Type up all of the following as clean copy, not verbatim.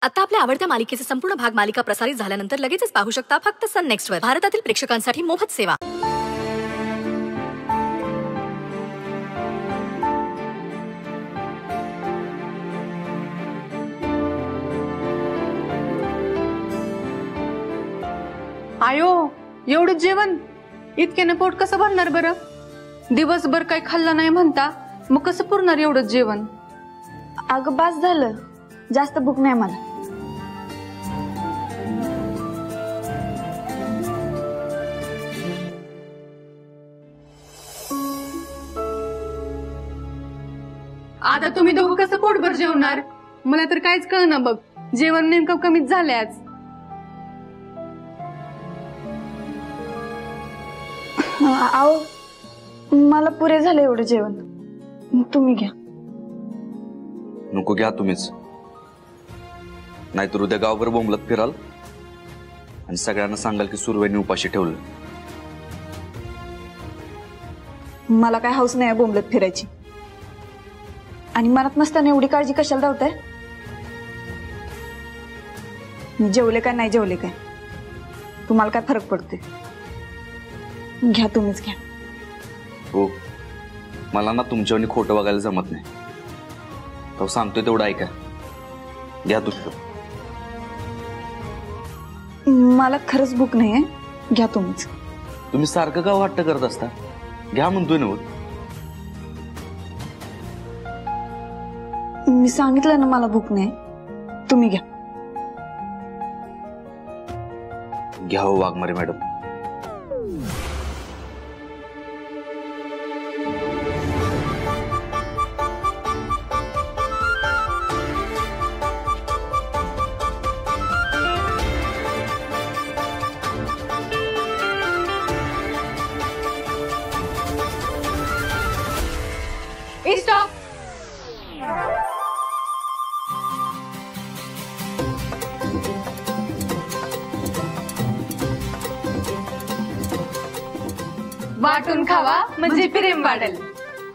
आता आपल्या आवडत्या मालिकेचे संपूर्ण भाग मालिका प्रसारित झाल्यानंतर लगेचच पाहू शकता फक्त सन नेक्स्ट वर. भारतातील प्रेक्षकांसाठी मोफत सेवा. आयो, एवढं जेवण इतक्याने पोट कसं भरणार बरं? दिवसभर काही खाल्लं नाही म्हणता, मग कसं पुरणार एवढं जेवण? अगं बास झालं, जास्त भूक नाही मला. आता तुम्ही दोघं कसं पोटभर जेवणार? मला तर काहीच कळना बघ. जेवण नेमकं कमीच झालंय आज. आओ, मला पुरे झालं एवढं जेवण. तुम्ही घ्या. नको, घ्या तुम्हीच. नाहीतर उद्या गावभर बोंबलत फिराल आणि सगळ्यांना सांगाल की सुरवैनी उपाशी ठेवलं. मला काय हौस नाही बोंबलत फिरायची. आणि मनात नसताना एवढी काळजी कशाला धावताय? मी जेवले काय नाही जेवले काय तुम्हाला काय फरक पडते? घ्या, तुम्हीच घ्या. हो, मला ना तुमच्यावर खोटं बघायला जमत नाही. तो सांगतोय तेवढं ऐका. घ्या तुम्ही. मला खरंच भूक नाहीये. घ्या तुम्हीच. तुम्ही सारखं का वाटतं करत असता? घ्या म्हणतोय ना. मी सांगितलं ना मला भूक नाही. तुम्ही घ्या. घ्या हो वाघमारे मॅडम. स्टॉप. वाटून खावा म्हणजे प्रेम वाढेल.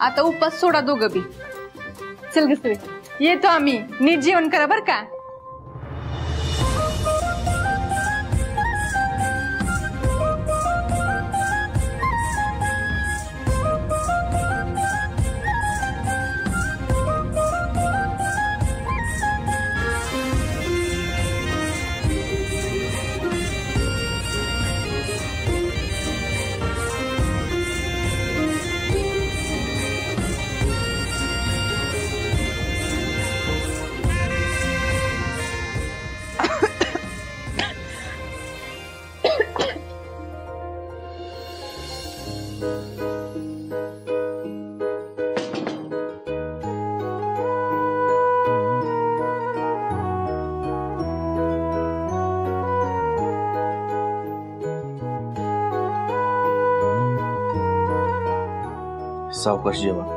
आता उपास सोडा दोघं बी. चल ग सुरे, येतो आम्ही. नीट जेवण करा बर का. सावकाश जेवा.